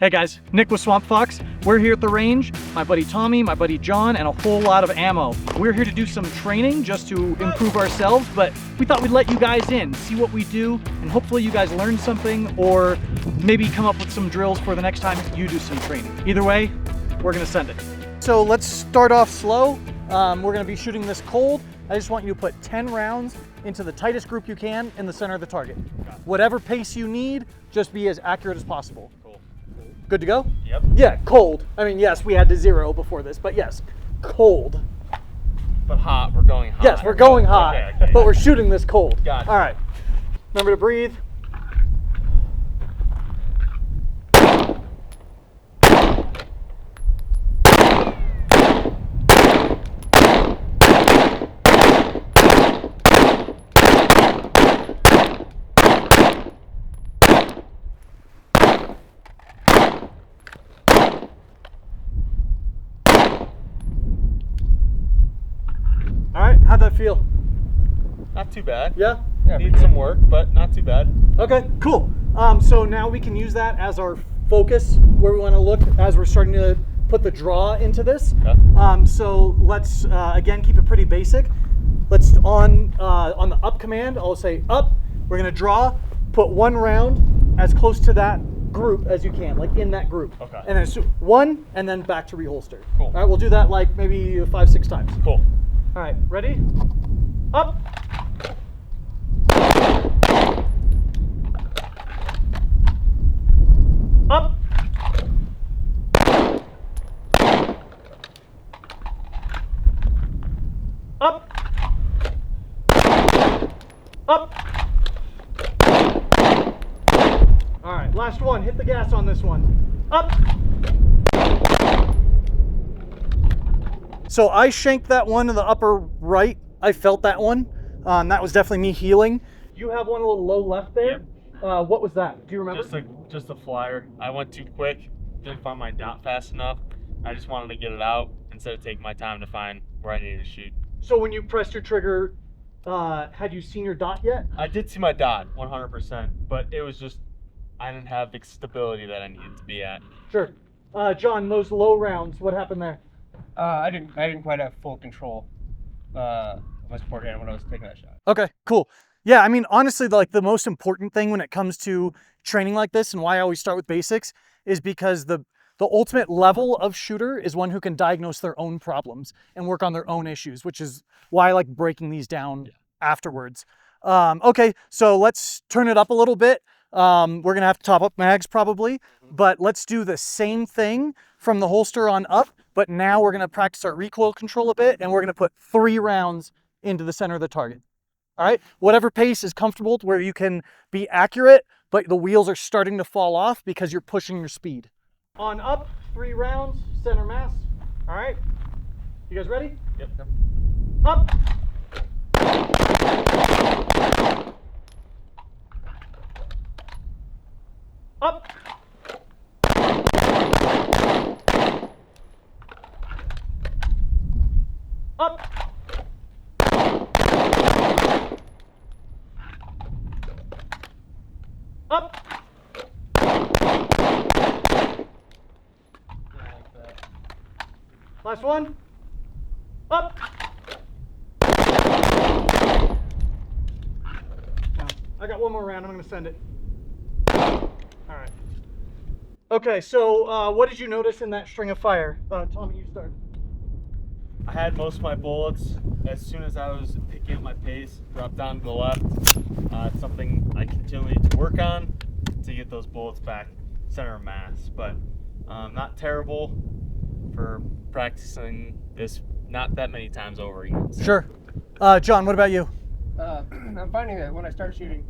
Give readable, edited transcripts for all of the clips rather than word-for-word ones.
Hey guys, Nick with Swamp Fox. We're here at the range, my buddy Tommy, my buddy John, and a whole lot of ammo. We're here to do some training just to improve ourselves, but we thought we'd let you guys in, see what we do, and hopefully you guys learn something or maybe come up with some drills for the next time you do some training. Either way, we're gonna send it. So let's start off slow. We're gonna be shooting this cold. I just want you to put 10 rounds into the tightest group you can in the center of the target. Whatever pace you need, just be as accurate as possible. Good to go? Yep. Yeah, cold. I mean, yes, we had to zero before this, but yes, cold. But hot, we're going hot. Yes, we're going hot, okay. but we're shooting this cold. Gotcha. All right. Remember to breathe. All right, how'd that feel? Not too bad. Yeah? Need some work, but not too bad. Okay, cool. So now we can use that as our focus where we want to look as we're starting to put the draw into this. Okay. So let's, again, keep it pretty basic. Let's, on the up command, I'll say up. We're going to draw, put one round as close to that group as you can, like in that group. Okay. And then one, and then back to reholster. Cool. All right, we'll do that like maybe 5-6 times. Cool. All right, ready? Up. Up. Up. Up. All right, last one. Hit the gas on this one. Up. So I shanked that one in the upper right. I felt that one. That was definitely me healing. You have one a little low left there. Yep. What was that? Do you remember? Just a flyer. I went too quick. Didn't find my dot fast enough. I just wanted to get it out instead of taking my time to find where I needed to shoot. So when you pressed your trigger, had you seen your dot yet? I did see my dot, 100%, but it was just I didn't have the stability that I needed to be at. Sure. John, those low rounds, what happened there? I didn't quite have full control of my support hand when I was taking that shot. Okay, cool. Yeah, I mean, honestly, like the most important thing when it comes to training like this and why I always start with basics is because the ultimate level of shooter is one who can diagnose their own problems and work on their own issues, which is why I like breaking these down afterwards. Okay, so let's turn it up a little bit. We're gonna have to top up mags probably, but let's do the same thing from the holster on up, but now we're gonna practice our recoil control a bit and we're gonna put 3 rounds into the center of the target. All right, whatever pace is comfortable to where you can be accurate, but the wheels are starting to fall off because you're pushing your speed. On up, 3 rounds, center mass. All right, you guys ready? Yep. Up. Up. Up. Up. Last one. Up. Now, I got one more round. I'm going to send it. All right. Okay, so what did you notice in that string of fire? Tommy, you start. I had most of my bullets. As soon as I was picking up my pace, dropped down to the left. It's something I continue to work on to get those bullets back center of mass, but not terrible for practicing this not that many times over again. So. Sure. John, what about you? I'm finding that when I start shooting,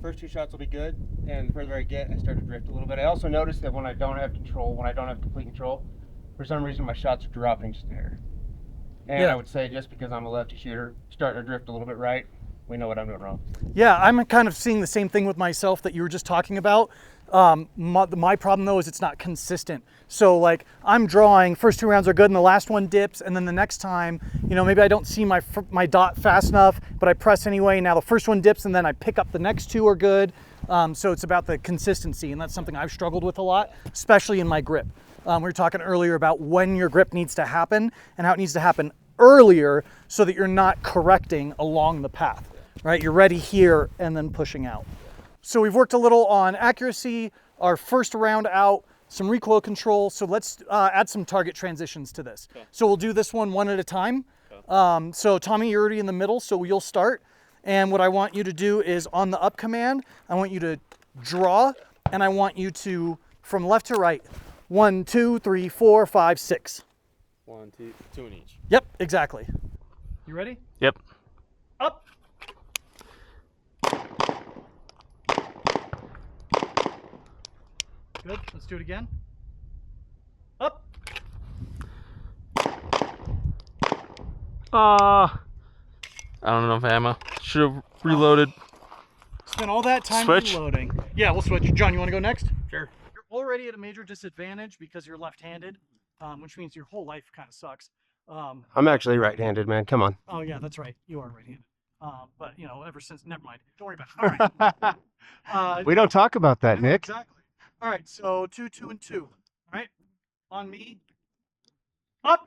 first 2 shots will be good, and the further I get, I start to drift a little bit. I also noticed that when I don't have control, when I don't have complete control, for some reason my shots are dropping just a hair. And Yeah. I would say just because I'm a lefty shooter, starting to drift a little bit right, we know what I'm doing wrong. Yeah, I'm kind of seeing the same thing with myself that you were just talking about. My problem though is it's not consistent. So like I'm drawing, first 2 rounds are good and the last one dips, and then the next time, you know, maybe I don't see my dot fast enough, but I press anyway. Now the first one dips and then I pick up the next 2 are good. So it's about the consistency, and that's something I've struggled with a lot, especially in my grip. We were talking earlier about when your grip needs to happen and how it needs to happen earlier so that you're not correcting along the path, right? You're ready here and then pushing out. So we've worked a little on accuracy, our first round out, some recoil control. So let's add some target transitions to this. Okay. So we'll do this one at a time. Okay. So Tommy, you're already in the middle, so you'll start. And what I want you to do is on the up command, I want you to draw, and I want you to, from left to right, 1, 2, 3, 4, 5, 6. 1, 2, 2 in each. Yep, exactly. You ready? Yep. Up. Good, let's do it again. Up. I don't know if ammo. Should have reloaded. Spent all that time Switch? reloading. Yeah, we'll switch. John, you want to go next? Sure. You're already at a major disadvantage because you're left-handed, which means your whole life kind of sucks. I'm actually right-handed, man. Come on. Oh yeah, that's right. You are right-handed. But you know, ever since, never mind. Don't worry about it. All right. We don't talk about that, Nick. Exactly. All right. So 2, 2, and 2. All right. On me. Up.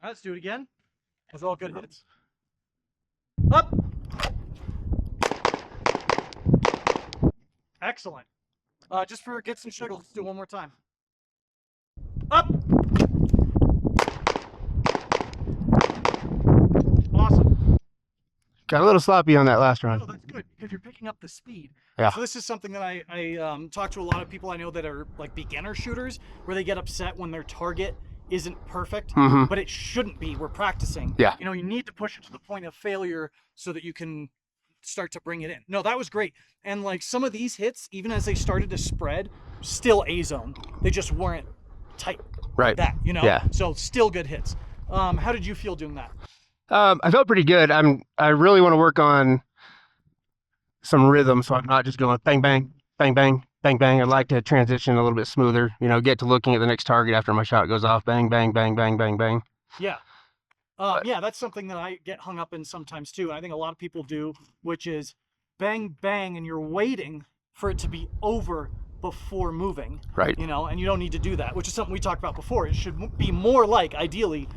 All right, let's do it again. Those are all good hits. Up. Excellent. Just for gets and shiggles, let's do it one more time. Up. Awesome. Got a little sloppy on that last run. Oh, that's good because you're picking up the speed. Yeah. So this is something that I talk to a lot of people I know that are like beginner shooters, where they get upset when their target isn't perfect, but it shouldn't be. We're practicing. Yeah. You know, you need to push it to the point of failure so that you can start to bring it in. No, that was great. And like some of these hits, even as they started to spread, still A zone. They just weren't tight. Right. Like that, you know? Yeah. So still good hits. How did you feel doing that? I felt pretty good. I really want to work on some rhythm, so I'm not just going bang, bang, bang, bang, bang, bang. I'd like to transition a little bit smoother, you know, get to looking at the next target after my shot goes off. Bang, bang, bang, bang, bang, bang. Yeah. Yeah, that's something that I get hung up in sometimes too. And I think a lot of people do, which is bang, bang, and you're waiting for it to be over before moving. Right. You know, and you don't need to do that, which is something we talked about before. It should be more like, ideally,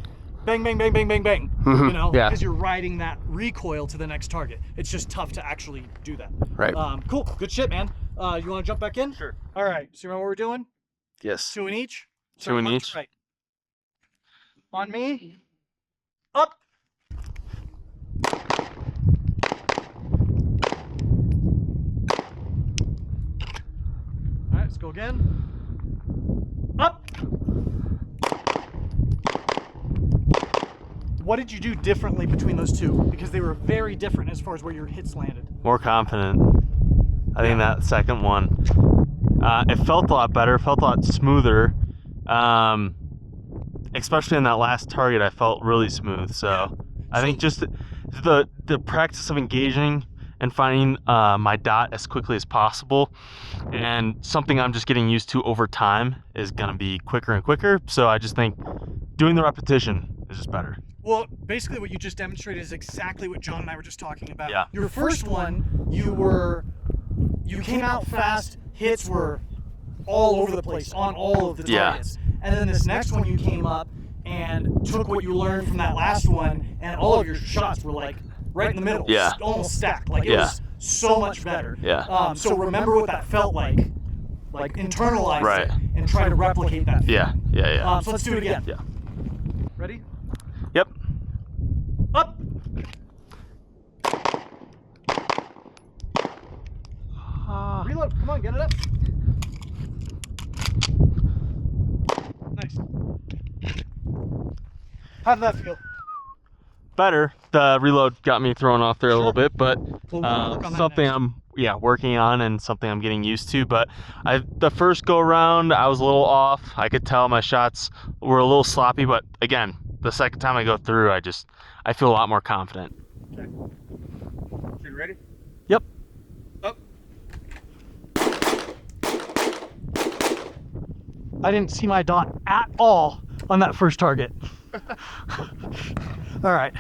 bang, bang, bang, bang, bang, bang. You know, Yeah. because you're riding that recoil to the next target. It's just tough to actually do that. Right. Cool. Good shit, man. You want to jump back in? Sure. All right. So you remember what we're doing? Yes. 2 in each? So 2 in left to each. Right. On me. Up. All right, let's go again. Up. What did you do differently between those two? Because they were very different as far as where your hits landed. More confident. I think that second one, it felt a lot better, felt a lot smoother. Especially in that last target, I felt really smooth. So I think just the practice of engaging and finding my dot as quickly as possible, and something I'm just getting used to over time, is going to be quicker and quicker. So I just think doing the repetition is just better. Well, basically what you just demonstrated is exactly what John and I were just talking about. Yeah. Your first one, you came out fast, hits were all over the place on all of the targets. And then this next one you came up and took what you learned from that last one, and all of your shots were like right in the middle. Yeah. Almost stacked. Like it was so much better. Yeah. So remember what that felt like internalize Right. it and try to replicate that. Yeah. So let's do it again. Yeah. Ready? Yep. Up. Reload. Come on, get it up. Nice. How did that feel? Better. The reload got me thrown off there a little bit, but We'll work on that something next. I'm working on and something I'm getting used to. But the first go around, I was a little off. I could tell my shots were a little sloppy, but again, the second time I go through, I feel a lot more confident. Okay. You ready? Yep. Up. I didn't see my dot at all on that first target. All right.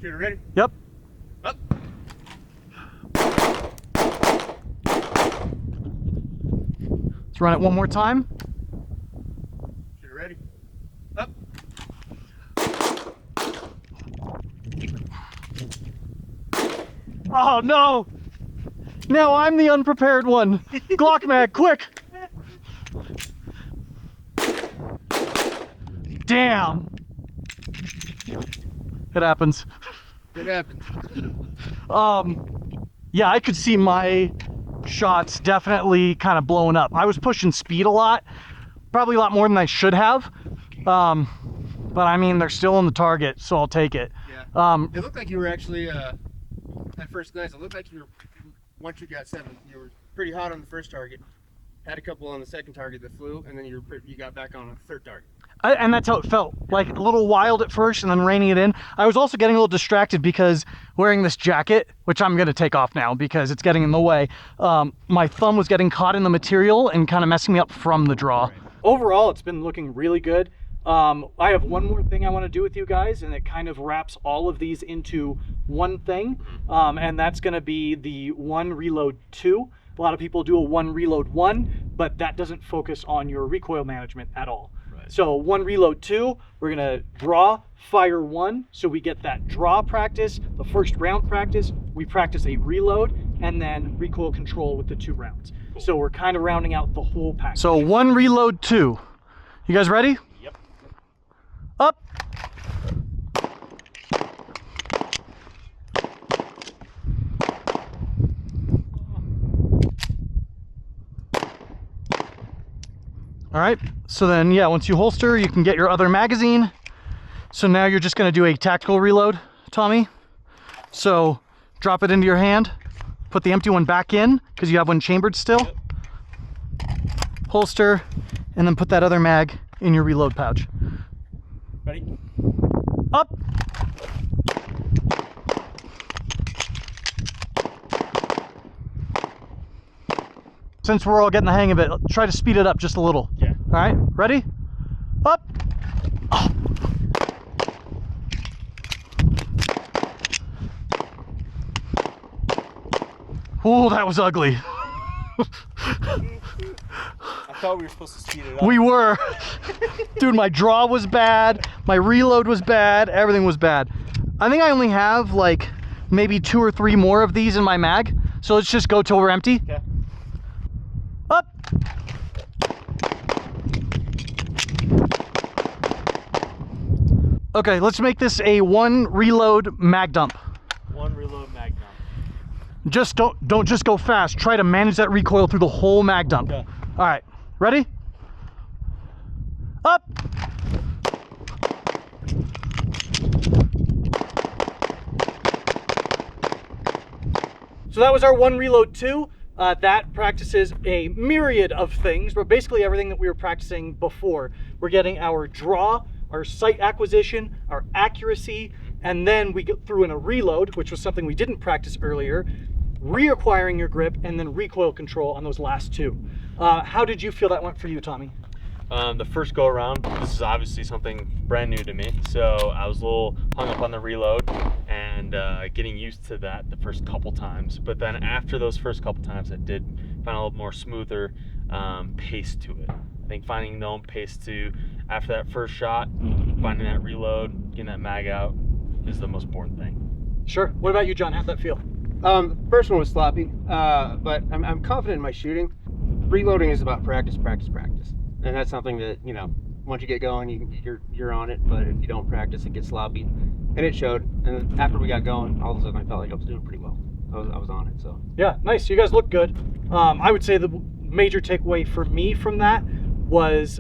Shooter ready? Yep. Up. Let's run it one more time. Shooter ready? Up. Oh no! Now I'm the unprepared one. Glock mag, quick! Damn! It happens. It happens. Yeah, I could see my shots definitely kind of blowing up. I was pushing speed a lot, probably a lot more than I should have. But I mean, they're still on the target, so I'll take it. Yeah. It looked like you were actually, at first glance, it looked like you were, once you got 7, you were pretty hot on the first target. Had a couple on the second target that flew, and then you got back on a third target. And that's how it felt, like a little wild at first and then reining it in. I was also getting a little distracted because wearing this jacket, which I'm gonna take off now because it's getting in the way, my thumb was getting caught in the material and kind of messing me up from the draw. Right. Overall, it's been looking really good. I have one more thing I want to do with you guys, and it kind of wraps all of these into one thing, and that's gonna be the 1 reload 2. A lot of people do a 1 reload 1, but that doesn't focus on your recoil management at all. So 1 reload 2, we're gonna draw, fire 1, so we get that draw practice, the first round practice, we practice a reload, and then recoil control with the 2 rounds. Cool. So we're kind of rounding out the whole package. So 1 reload 2. You guys ready? Yep. Up. All right, so then, yeah, once you holster, you can get your other magazine. So now you're just gonna do a tactical reload, Tommy. So drop it into your hand, put the empty one back in, because you have one chambered still. Yep. Holster, and then put that other mag in your reload pouch. Ready? Up. Since we're all getting the hang of it, try to speed it up just a little. Yeah. All right, ready? Up. Oh. Ooh, that was ugly. I thought we were supposed to speed it up. We were. Dude, my draw was bad, my reload was bad, everything was bad. I think I only have like maybe 2 or 3 more of these in my mag, so let's just go till we're empty. Okay. Up. Okay, let's make this a 1 reload mag dump. 1 reload mag dump. Just don't just go fast. Try to manage that recoil through the whole mag dump. Okay. All right, ready? Up. So that was our 1 reload 2. That practices a myriad of things, but basically everything that we were practicing before. We're getting our draw, our sight acquisition, our accuracy, and then we get through in a reload, which was something we didn't practice earlier, reacquiring your grip, and then recoil control on those last 2. How did you feel that went for you, Tommy? The first go around, this is obviously something brand new to me, so I was a little hung up on the reload and getting used to that the first couple times. But then after those first couple times, I did find a little more smoother pace to it. I think finding the own pace to, after that first shot, finding that reload, getting that mag out is the most important thing. Sure. What about you, John? How'd that feel? The first one was sloppy, but I'm confident in my shooting. Reloading is about practice, practice, practice. And that's something that, you know, once you get going, you're on it, but if you don't practice, it gets sloppy. And it showed. And after we got going, all of a sudden I felt like I was doing pretty well. I was on it, so. Yeah, nice. You guys look good. I would say the major takeaway for me from that was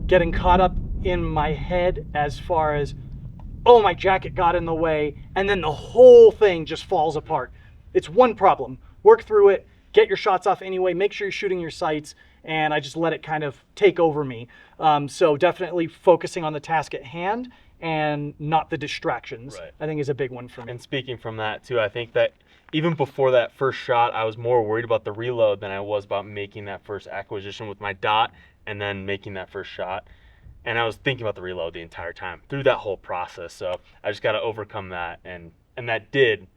getting caught up in my head as far as, oh, my jacket got in the way, and then the whole thing just falls apart. It's one problem. Work through it, get your shots off anyway, make sure you're shooting your sights, and I just let it kind of take over me. So definitely focusing on the task at hand and not the distractions, right, I think is a big one for me. And speaking from that too, I think that even before that first shot, I was more worried about the reload than I was about making that first acquisition with my dot and then making that first shot. And I was thinking about the reload the entire time through that whole process. So I just got to overcome that, and that did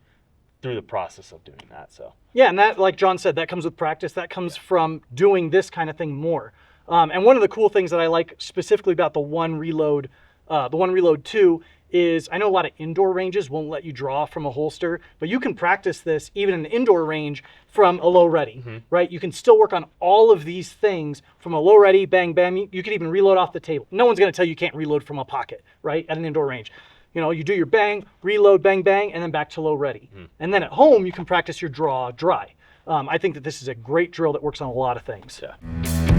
through the process of doing that. So Yeah, and that, like John said, that comes with practice. That comes from doing this kind of thing more. And one of the cool things that I like specifically about the One Reload 2 is I know a lot of indoor ranges won't let you draw from a holster, but you can practice this even in an indoor range from a low ready, right? You can still work on all of these things from a low ready, bang, bang. You can even reload off the table. No one's going to tell you can't reload from a pocket, right? At an indoor range. You know, you do your bang, reload, bang, bang, and then back to low ready. And then at home, you can practice your draw dry. I think that this is a great drill that works on a lot of things. yeah.